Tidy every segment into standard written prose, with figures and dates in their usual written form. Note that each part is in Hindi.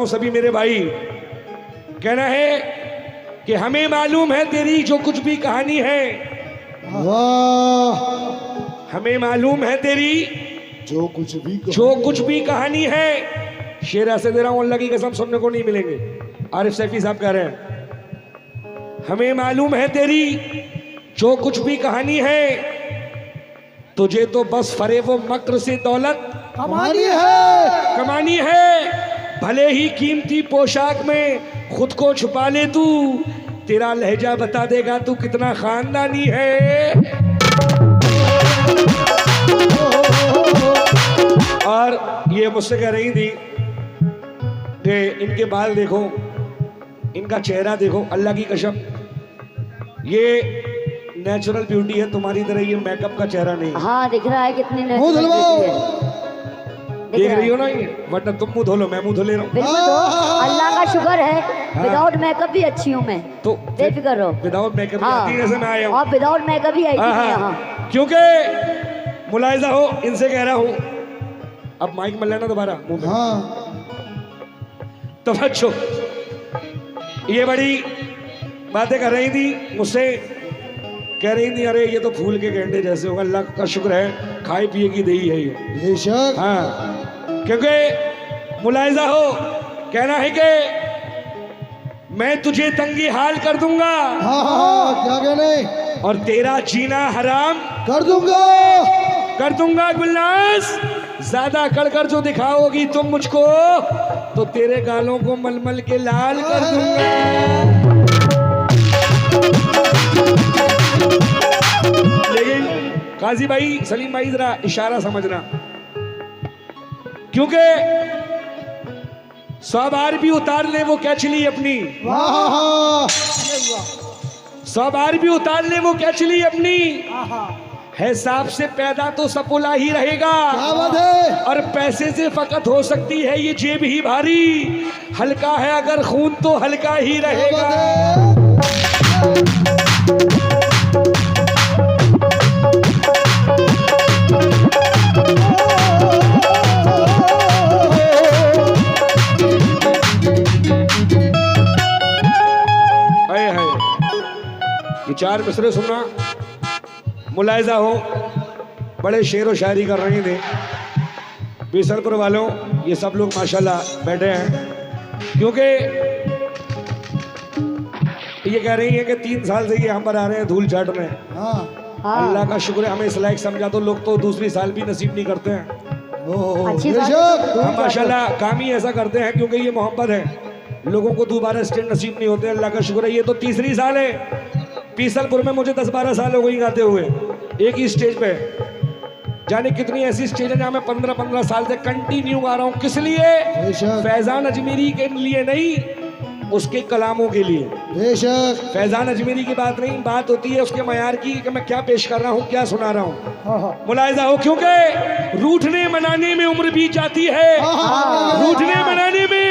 बुजुर्गों सभी मेरे भाई, कहना है कि हमें मालूम है तेरी जो कुछ भी कहानी है, वाह, हमें मालूम है तेरी जो कुछ भी कहानी है। शेर ऐसे दे रहा हूं, अल्लाह की कसम सुनने को नहीं मिलेंगे। आरिफ सैफी साहब कह रहे हैं हमें मालूम है तेरी जो कुछ भी कहानी है, तुझे तो बस फरेब व मक्र से दौलत कमानी है। भले ही कीमती पोशाक में खुद को छुपा ले तू, तेरा लहजा बता देगा तू कितना खानदानी है। और ये मुझसे कह रही थी कि इनके बाल देखो, इनका चेहरा देखो, अल्लाह की कसम ये नेचुरल ब्यूटी है, तुम्हारी तरह ये मेकअप का चेहरा नहीं। हाँ दिख रहा है कितनी मुंह धुलवाओ। देख रही हो ना ये, वरना तुम मुंह धो लो, मैं मुंह धो ले रहा हूँ। बिल्कुल तो अल्लाह का शुक्र है, विदाउट मेकअप भी अच्छी हूँ मैं, तो बेफिक्र रहो। विदाउट मेकअप हाँ, जैसे मैं आया हूँ, और विदाउट मेकअप ही आई थी मैं यहाँ। क्योंकि मुलायजा हो, इनसे कह रहा हूँ, अब माइक मिल लेना दोबारा मुंह में। हाँ, तो बच्चों ये बड़ी बातें कर रही थी मुझसे, कह रही थी अरे ये तो फूल के गेंडे जैसे होगा, अल्लाह का शुक्र है खाए पिए की दही है ये। बेशक। हाँ, क्योंकि मुलायजा हो, कहना है कि मैं तुझे तंगी हाल कर दूंगा, हाँ, क्या कहने, और तेरा जीना हराम कर दूंगा। गुलनाज। ज्यादा कर जो दिखाओगी तुम मुझको, तो तेरे गालों को मलमल के लाल कर दूंगा। लेकिन काजी भाई, सलीम भाई, जरा इशारा समझना, क्योंकि 100 बार भी उतार ले वो कैचली अपनी, वाह, 100 बार भी उतार ले वो कैचली अपनी, है सांप से पैदा तो सपोला ही रहेगा, क्या बात है। और पैसे से फकत हो सकती है ये जेब ही भारी, हल्का है अगर खून तो हल्का ही रहेगा। ये 4 मिसरे सुनना, मुलायजा हो, बड़े शेर व शायरी कर रहे थे। बीसलपुर वालों ये सब लोग माशाल्लाह बैठे हैं, क्योंकि ये कह रही है कि 3 साल से ये हम पर आ रहे हैं धूल चाटने। हाँ, अल्लाह का शुक्र है हमें इस लायक समझा, तो लोग तो दूसरी साल भी नसीब नहीं करते हैं। अच्छी बात बेशक। हम माशाल्लाह काम ही ऐसा करते हैं क्योंकि ये मोहब्बत है, लोगों को दोबारा स्टेज नसीब नहीं होते। अल्लाह का शुक्र है ये तो 3री साल है। बीसलपुर में मुझे 10-12 साल हो गई गाते हुए एक ही स्टेज पे, जाने कितनी ऐसी स्टेज है जहाँ मैं 15-15 साल से कंटिन्यू गा रहा हूँ। किस लिए? बेशक, फैजान अजमेरी के लिए नहीं, उसके कलामों के लिए। बेशक। फैजान अजमेरी की बात नहीं, बात होती है उसके मयार की कि मैं क्या पेश कर रहा हूँ, क्या सुना रहा हूँ। हाँ, हाँ, मुलायजा हो, क्योंकि रूठने मनाने में उम्र बीत जाती है, रूठने मनाने में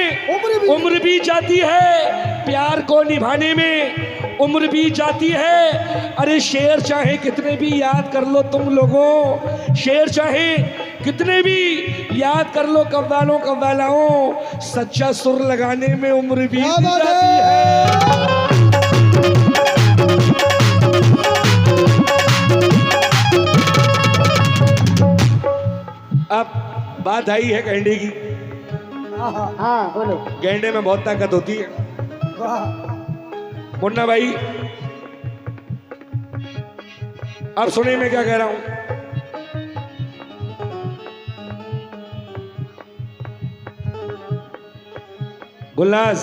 उम्र बीत जाती है, प्यार को निभाने में उम्र बीत जाती है। अरे शेर चाहे कितने भी याद कर लो तुम लोगों, शेर चाहे कितने भी याद कर लो कव्वालाओं, सच्चा सुर लगाने में उम्र बीत जाती है। अब बात आई है गेंडे की। हाँ बोलो। गेंडे में बहुत ताकत होती है। मुन्ना भाई अब सुनिए मैं क्या कह रहा हूं। गुलनाज,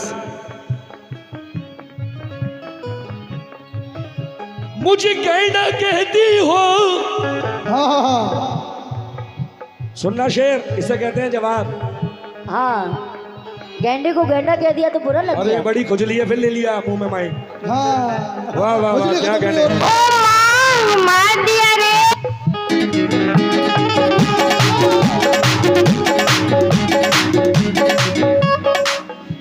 मुझे गेंडा कहती हो, हाँ, सुनना शेर, इसे कहते हैं जवाब। हाँ, गेंडे को गेंडा कह दिया तो बुरा लग अरे गया। बड़ी खुजली है, फिर ले लिया मुंह में माइक। हाँ, वाह वाह वाह, क्या कहने हैं। मार दिया रे।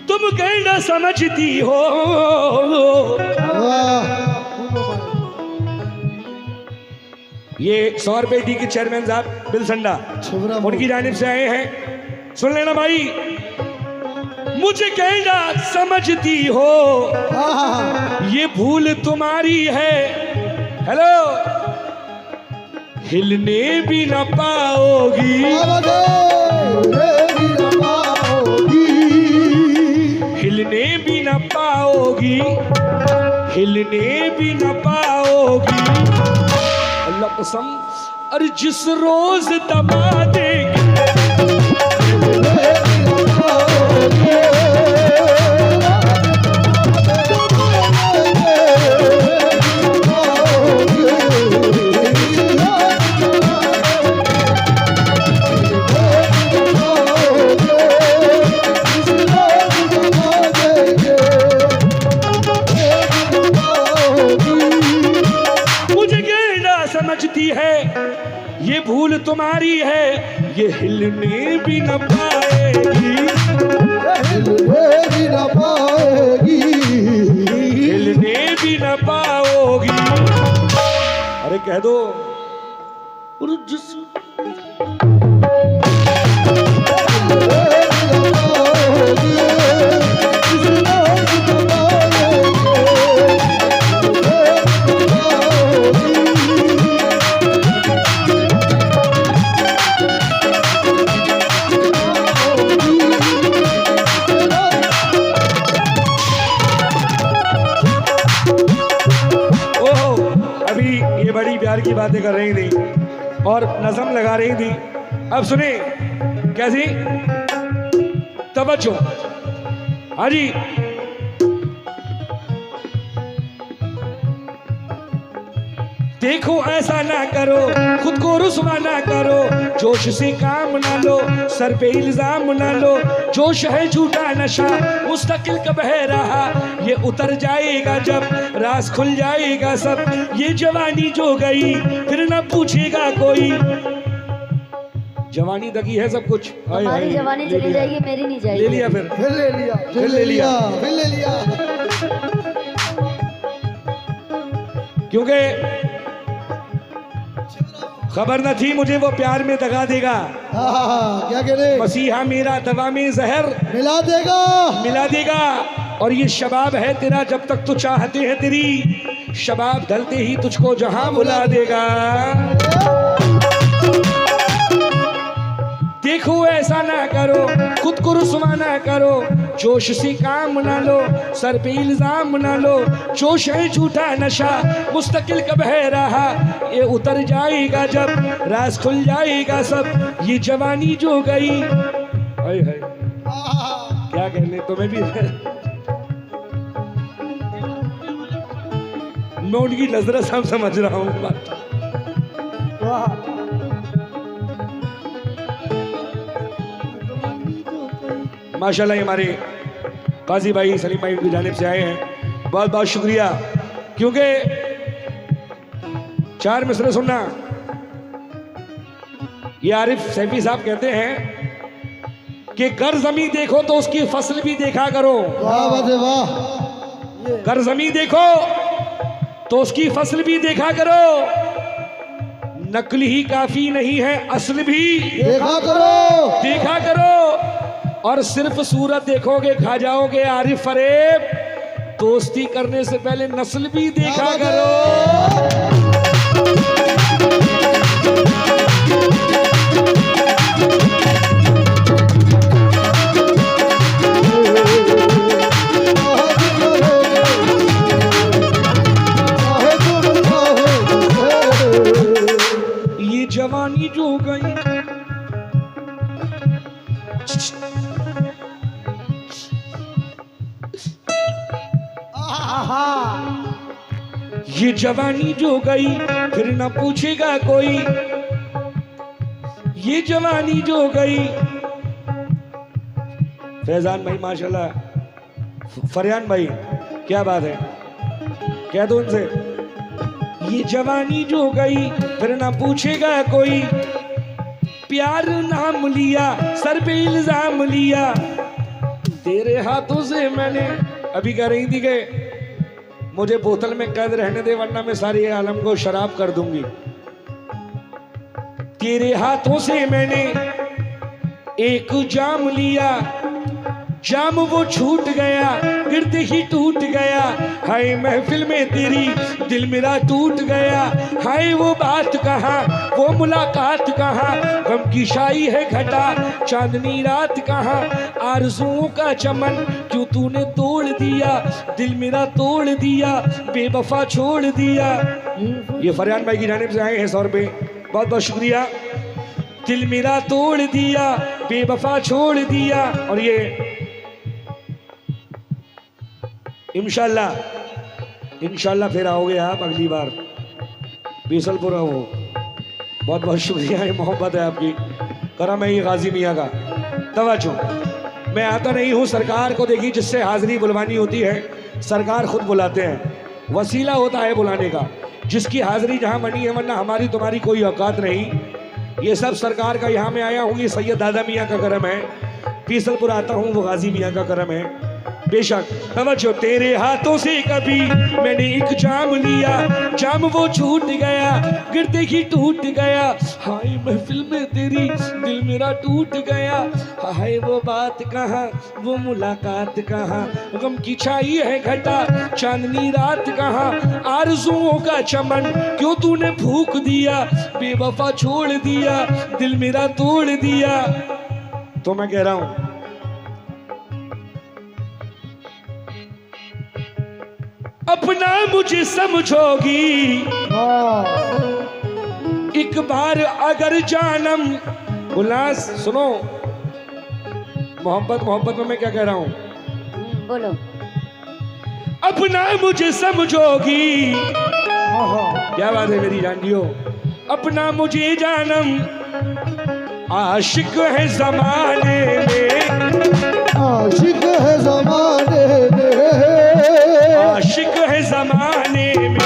तुम गेंडा समझती हो, ये 100 रुपए डी के चेयरमैन साहब बिलसंडा, उनकी जानिब से आए हैं। सुन लेना भाई, मुझे कहना समझती हो ये भूल तुम्हारी है। हेलो, हिलने भी न पाओगी, हिलने भी न पाओगी, हिलने भी न पाओगी। अल्लाह कसम, अरे जिस रोज दबा देगी ये भूल तुम्हारी है, ये हिलने भी न पाएगी, हिलने भी न पाएगी, हिलने भी न पाओगी। अरे कह दो जिस की बातें कर रही थी और नज़म लगा रही थी। अब सुने कैसी तवज्जो। हाँ जी, देखो ऐसा ना करो, खुद को रुसवा ना करो, जोश से काम ना लो, सर पे इल्जाम ना लो, जोश है झूठा नशा मुस्तकिल कब है रहा, ये उतर जाएगा जब राज खुल जाएगा सब, ये जवानी जो गई फिर ना पूछेगा कोई। जवानी दगी है सब कुछ, हमारी जवानी चली जाएगी, मेरी नहीं जाएगी। ले लिया फिर ले लिया, फिर ले लिया, फिर ले लिया, क्योंकि खबर न थी मुझे वो प्यार में दगा देगा। क्या कह रहे? मसीहा मेरा दवा में जहर मिला देगा, मिला देगा। और ये शबाब है तेरा, जब तक तू चाहते हैं तेरी, शबाब ढलते ही तुझको जहां बुला देगा। देखो ऐसा ना करो, खुद को रुसवा ना करो, जोश से काम ना लो, सर पे इल्जाम ना लो, जोश है झूठा नशा मुस्तकिल कब है रहा, ये उतर जाएगा जब राज खुल जाएगा सब, ये जवानी जो गई। हाय हाय क्या कहने तुम्हें भी मैं उनकी नजर से समझ रहा हूँ बात। माशाल्लाह हमारे काजी भाई सलीम भाई की जानिब से आए हैं, बहुत बहुत शुक्रिया। क्योंकि चार मिसरे सुनना, ये आरिफ सैफी साहब कहते हैं कि कर जमी देखो तो उसकी फसल भी देखा करो। वाह वाह, कर जमी देखो तो उसकी फसल भी देखा करो, नकल ही काफी नहीं है असल भी देखा करो, देखा करो। और सिर्फ सूरत देखोगे खा जाओगे आरिफ फरेब, दोस्ती करने से पहले नस्ल भी देखा करो। ये जवानी जो गई, ये जवानी जो गई फिर न पूछेगा कोई, ये जवानी जो गई। फैजान भाई माशाल्लाह, फरयान भाई क्या बात है, कह दो उनसे, ये जवानी जो गई फिर न पूछेगा कोई, प्यार नाम लिया सर पे इल्जाम लिया, तेरे हाथों से मैंने, अभी कह रही थी कि मुझे बोतल में कैद रहने दे वरना मैं सारी आलम को शराब कर दूंगी, तेरे हाथों से मैंने एक जाम लिया, जाम वो छूट गया गिरते ही टूट गया, हाय महफिल में तेरी दिल मेरा टूट गया, हाय वो बात कहाँ वो मुलाकात कहाँ, गम की शाई है घटा चांदनी रात कहाँ, आरज़ुओं का चमन क्यों तूने तोड़ दिया, दिल मेरा तोड़ दिया बेवफा छोड़ दिया। ये फरहान भाई की जानिब से आए हैं 100 रुपये, बहुत बहुत शुक्रिया। दिल मेरा तोड़ दिया बेवफा छोड़ दिया। और ये इंशाल्लाह फिर आओगे आप अगली बार, बीसलपुरा हो। बहुत बहुत शुक्रिया, ये मोहब्बत है आपकी, करम है ये गाजी मियाँ का। तवज्जो, मैं आता नहीं हूँ, सरकार को देखी जिससे हाजिरी बुलवानी होती है सरकार खुद बुलाते हैं, वसीला होता है बुलाने का, जिसकी हाजिरी जहाँ बनी है, वरना हमारी तुम्हारी कोई औकात नहीं। ये सब सरकार का यहाँ में आया हूँ, ये सैयद दादा मियाँ का करम है, बीसलपुर आता हूँ वो गाजी मियाँ का करम है। बेशक तवज्जो, तेरे हाथों से कभी मैंने एक जाम लिया, जाम वो छूट गया गिरते ही टूट गया, हाय महफिल में तेरी दिल मेरा टूट गया, हाय वो बात कहाँ वो मुलाकात कहाँ, गम की छाई है घटा चांदनी रात कहाँ, आरज़ुओं का चमन क्यों तूने फूंक दिया, बेवफा छोड़ दिया दिल मेरा तोड़ दिया। तो मैं कह रहा हूँ, अपना मुझे समझोगी एक बार अगर जानम। उल्लास सुनो, मोहब्बत में मैं क्या कह रहा हूं, बोलो। अपना मुझे समझोगी, क्या बात है मेरी जान जियो, अपना मुझे जानम, आशिक है जमाने में, आशिक है जमाने में, आशिक है जमाने में,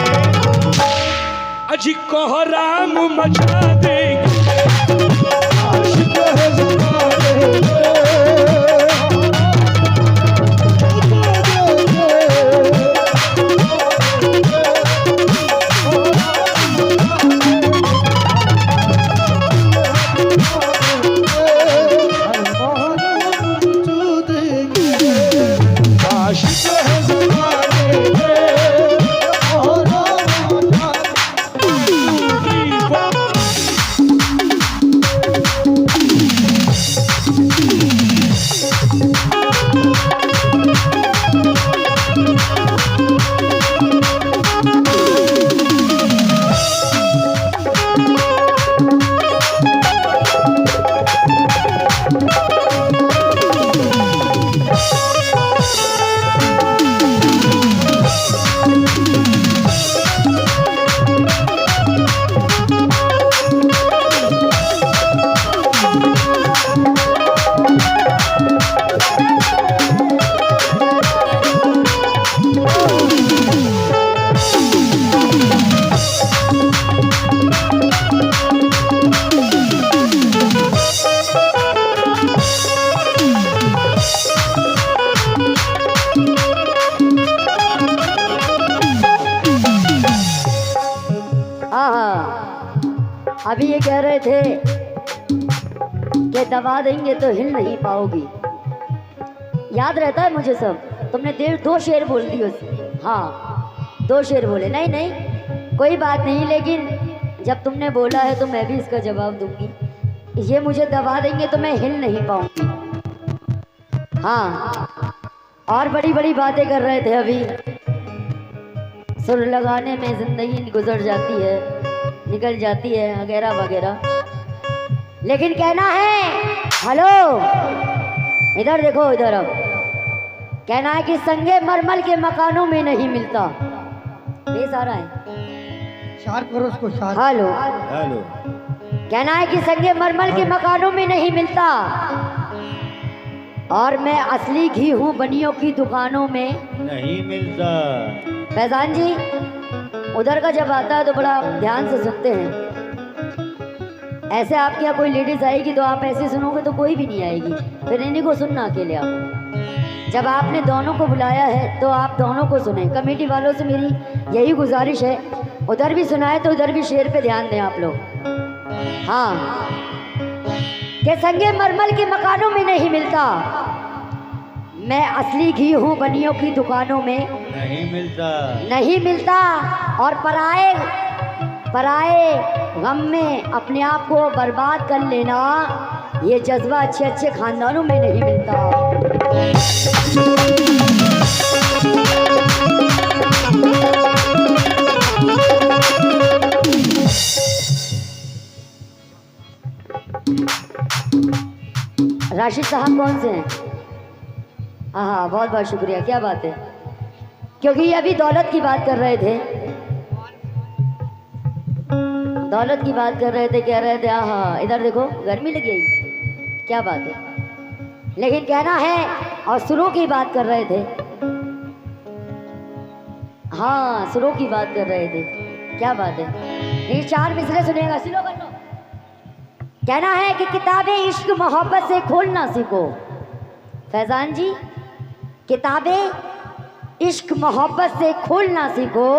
अजी कोहराम मचा देंगे, आशिक है जमाने में, अभी ये कह रहे थे कि दबा देंगे तो हिल नहीं पाओगी, याद रहता है मुझे सब। तुमने 2 शेर बोल दिए उसमें, हाँ 2 शेर बोले। नहीं नहीं कोई बात नहीं, लेकिन जब तुमने बोला है तो मैं भी इसका जवाब दूंगी। ये मुझे दबा देंगे तो मैं हिल नहीं पाऊंगी। हाँ, और बड़ी बड़ी बातें कर रहे थे अभी, सुर लगाने में जिंदगी गुजर जाती है, निकल जाती है वगैरह वगैरह। लेकिन कहना है, हेलो इधर देखो, इधर अब कहना है कि संगे मरमल के मकानों में नहीं मिलता। बेस आ रहा है, शार करो उसको, शार। हेलो हेलो, कहना है कि संगे मरमल के मकानों में नहीं मिलता, और मैं असली घी हूँ बनियों की दुकानों में नहीं मिलता। फैजान जी उधर का जब आता है तो बड़ा ध्यान से सुनते हैं। ऐसे आपके यहाँ कोई लेडीज आएगी तो आप ऐसे सुनोगे तो कोई भी नहीं आएगी, फिर इन्हीं को सुनना अकेले आप। जब आपने दोनों को बुलाया है तो आप दोनों को सुने। कमेटी वालों से मेरी यही गुजारिश है, उधर भी सुनाए तो उधर भी शेर पे ध्यान दें आप लोग। हाँ, कि संगे मरमल के मकानों में नहीं मिलता, मैं असली घी हूँ बनियों की दुकानों में नहीं मिलता। नहीं मिलता। और पराए गम में अपने आप को बर्बाद कर लेना, ये जज्बा अच्छे अच्छे खानदानों में नहीं मिलता। राशिद साहब कौन से हैं? हाँ, बहुत बहुत शुक्रिया, क्या बात है। क्योंकि ये अभी दौलत की बात कर रहे थे, दौलत की बात कर रहे थे, कह रहे थे हाँ इधर देखो गर्मी लगी है, क्या बात है। लेकिन कहना है, और सुरों की बात कर रहे थे, हाँ सुरों की बात कर रहे थे, क्या बात है। नहीं, 4 मिसरे सुनेगा, सुनो कर लो। कहना है कि किताबें इश्क मोहब्बत से खोलना सीखो। फैजान जी, किताबें इश्क मोहब्बत से खोलना सीखो,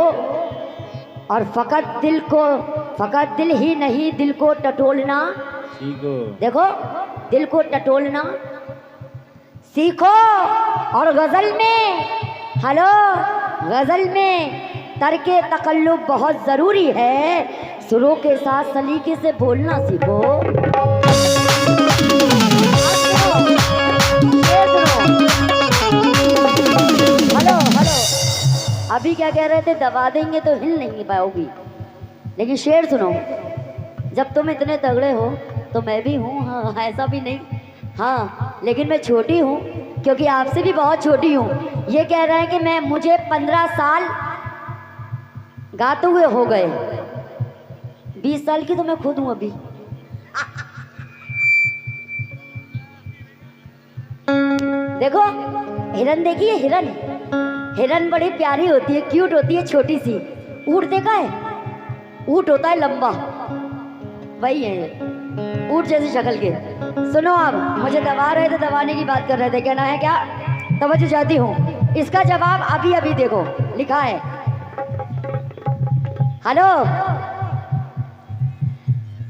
और फकत दिल ही नहीं, दिल को टटोलना सीखो। देखो, दिल को टटोलना सीखो। और गजल में, हेलो, गजल में तर्के तकल्लुब बहुत जरूरी है। सुरों के साथ सलीके से बोलना सीखो। हेलो हेलो, अभी क्या कह रहे थे, दबा देंगे तो हिल नहीं पाओगी। लेकिन शेर सुनो, जब तुम इतने तगड़े हो तो मैं भी हूँ, हाँ ऐसा भी नहीं, हाँ लेकिन मैं छोटी हूँ, क्योंकि आपसे भी बहुत छोटी हूँ। ये कह रहे हैं कि मुझे 15 साल गाते हुए हो गए, 20 साल की तो मैं खुद हूँ अभी। देखो हिरन, देखिए हिरन, हिरन बड़ी प्यारी होती है, क्यूट होती है, छोटी सी। ऊँट देखा है? ऊँट होता है लंबा, वही है ये, ऊँट जैसी शक्ल के। सुनो, अब मुझे दबा रहे थे, दबाने की बात कर रहे थे, कहना है क्या, तवज्जो चाहती हूँ। इसका जवाब अभी अभी देखो, लिखा है। हेलो,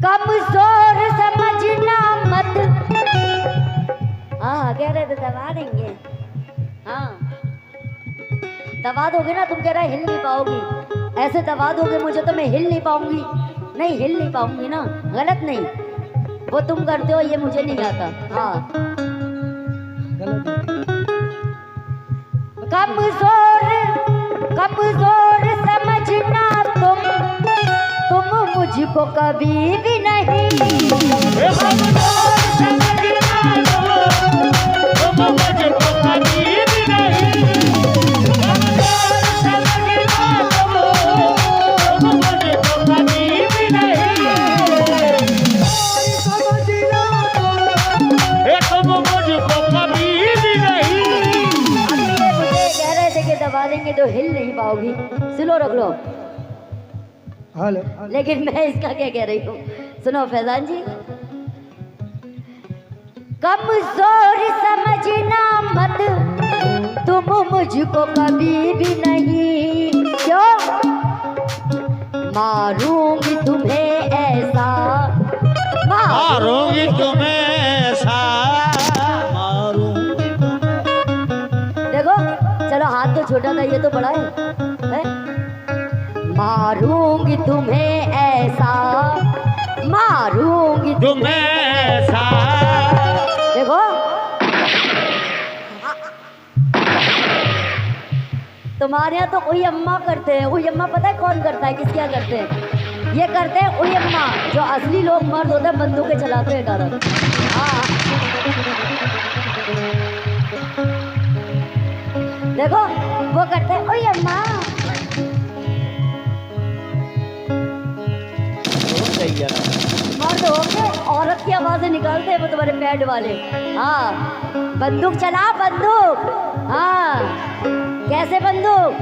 कमजोर समझना मत, हाँ कह रहे थे दबा देंगे, हाँ दबा दोगे ना, तुम कह रहे हिल नहीं पाओगी, ऐसे दबा दोगे मुझे तो मैं हिल नहीं पाऊंगी। नहीं, हिल नहीं पाऊंगी ना, गलत नहीं, वो तुम करते हो, ये मुझे नहीं आता। हाँ, कमजोर समझना तुम मुझको कभी भी नहीं। दबा देंगे तो हिल नहीं पाओगी, स्लो रख लो। हेलो, लेकिन मैं इसका क्या कह रही हूँ, सुनो फैजान जी, कमजोर समझना मत तुम मुझको कभी भी नहीं। क्यों? मारूंगी तुम्हें ऐसा, मारूंगी तुम्हें ऐसा, मारूंगी। देखो चलो, हाथ तो छोटा था, ये तो बड़ा है? मारूंगी तुम्हें ऐसा, मारूंगी तुम्हें ऐसा। देखो, तुम्हारे यहाँ तो उई अम्मा करते हैं। उई अम्मा पता है कौन करता है, किस क्या करते हैं? ये करते हैं उई अम्मा, जो असली लोग मर्द होते हैं, बंदूकें चलाते हैं डायरेक्ट। हाँ देखो, वो करते हैं उई अम्मा। मर्द होके औरत की आवाजें निकालते हैं वो तुम्हारे पैड वाले। हाँ, बंदूक चला, बंदूक। हाँ, कैसे बंदूक?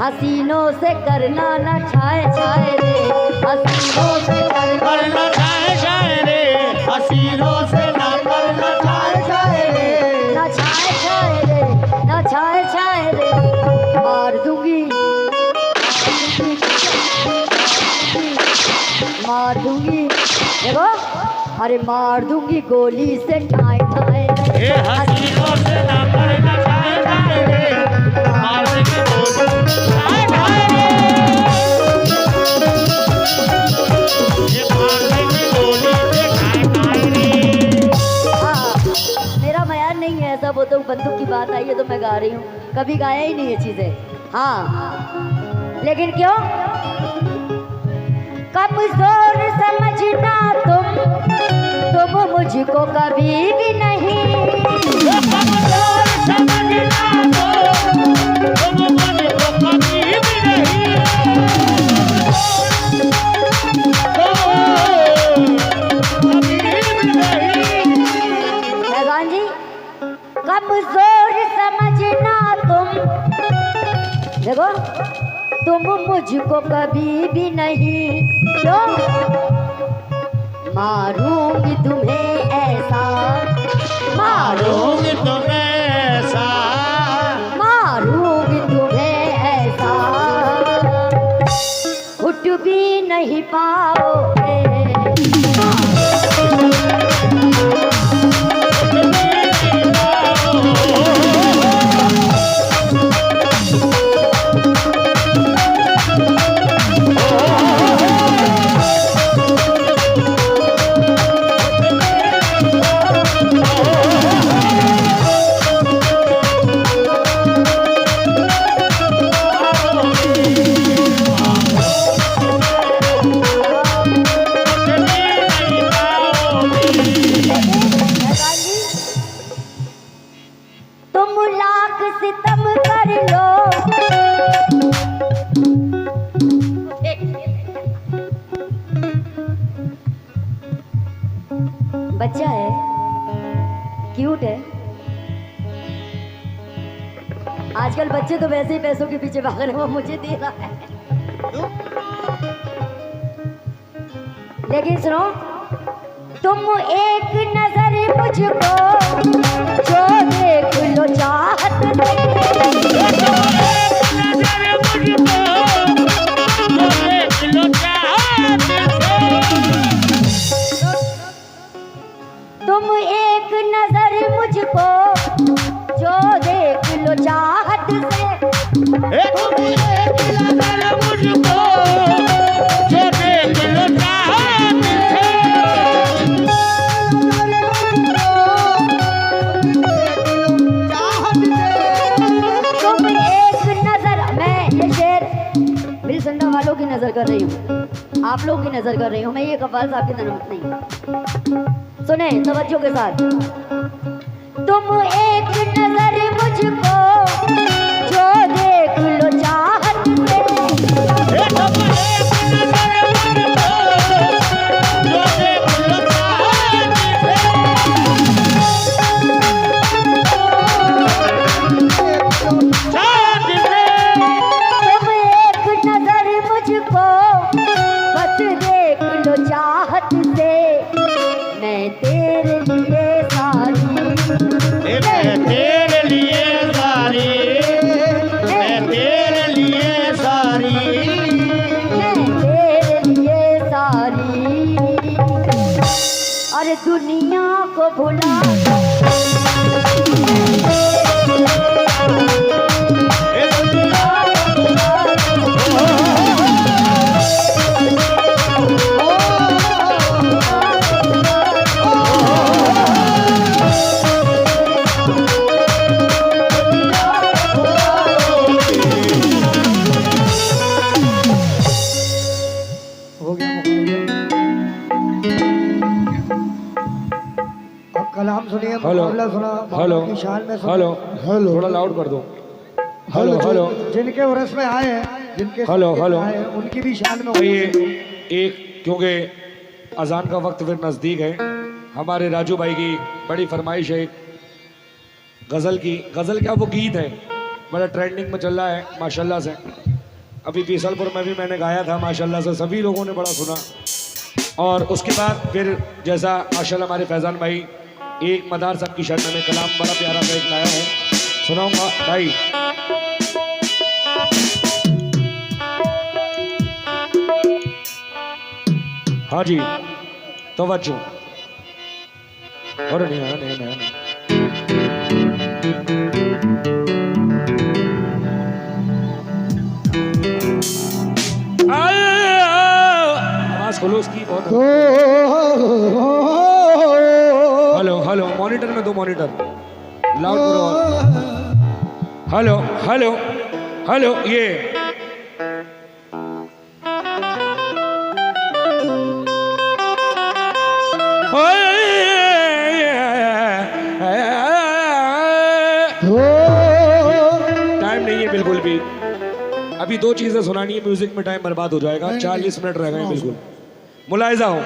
हसीनों से करना ना छाए छाए रे, हसीनों से करना छाए छाए रे, हसीनों से ना करना छाए छाए रे, ना छाए छाए रे, ना छाए छाए रे, मार दूंगी, मार दूंगी। देखो, अरे मार दूंगी गोली से ठाए ठाए रे। ये हसीनों से ना करना चाहे चाहे रे मारने की गोली चाहे चाहे रे ये मारने की गोली से खाए खाए रे हाँ, मेरा बयान नहीं है ऐसा, वो तो बंदूक की बात आई है तो मैं गा रही हूँ, कभी गाया ही नहीं ये चीजें। हाँ, लेकिन क्यों? कमजोर समझना तुम मुझको कभी भी नहीं, कमजोर समझना तुम मुझको कभी भी नहीं कभी भी नहीं भगवान जी कमजोर समझना देखो तुम मुझको कभी भी नहीं, क्यों? मारूंगी तुम्हें ऐसा, मारूंगी तुम्हें ऐसा मारूंगी तुम्हें ऐसा, उठ भी नहीं पाओगे। तुम लाख सितम कर लो, बच्चा है, क्यूट है। आजकल बच्चे तो वैसे ही पैसों के पीछे भाग रहे हैं, वो मुझे दे रहा है। लेकिन सुनो, तुम एक नजर मुझको जो देख लो चाहत से, तुम एक नजर मुझको जो देख लो चाहत से, तुम एक नजर मुझको जो देख लो चाहत से तुम एक नजर, मैं ये शेर बिलसंडा वालों की नजर कर रही हूँ, आप लोगों की नजर कर रही हूँ, मैं ये कव्वाल साहब की तरफ नहीं। सुने तवज्जो के साथ, तुम एक नजर मुझको जो देख लो चाहत से, तुम एक नजर मुझको बस देख लो चाहत से, मैं तेरे लिए सारी, मैं तेरे लिए सारी, मैं तेरे लिए सारी, मैं तेरे लिए सारी, अरे दुनिया को भुला हो गया अब कलाम सुनिए, हेलो मुकाबला सुना, हेलो की शान में सुना। हेलो हेलो थोड़ा लाउड कर दो। हेलो हेलो जिनके उर्स में आए हैं, जिनके हेलो, साथ हेलो। आए हैं, उनकी भी शान में ये एक, क्योंकि अजान का वक्त फिर नज़दीक है, हमारे राजू भाई की बड़ी फरमाइश है एक गज़ल की। गज़ल क्या, वो गीत है, बड़ा ट्रेंडिंग में चल रहा है माशाल्लाह से। अभी बीसलपुर में भी मैंने गाया था माशाल्लाह से, सभी लोगों ने बड़ा सुना। और उसके बाद फिर जैसा माशाल्लाह हमारे फैज़ान भाई एक मदार साहब की शर्ट में कलाम बड़ा प्यारा सा एक लाया है, सुनाऊंगा भाई। हाँ जी तवज्जो। और नहीं। आवाज खोलो उसकी बहुत। हेलो हेलो, मॉनिटर में दो, मॉनिटर लाउड करो। हेलो हेलो हेलो, ये टाइम नहीं है बिल्कुल भी। अभी दो चीजें सुनानी है, म्यूजिक में टाइम बर्बाद हो जाएगा। 40 मिनट रह गए हैं बिल्कुल। मुलाहिजा हो।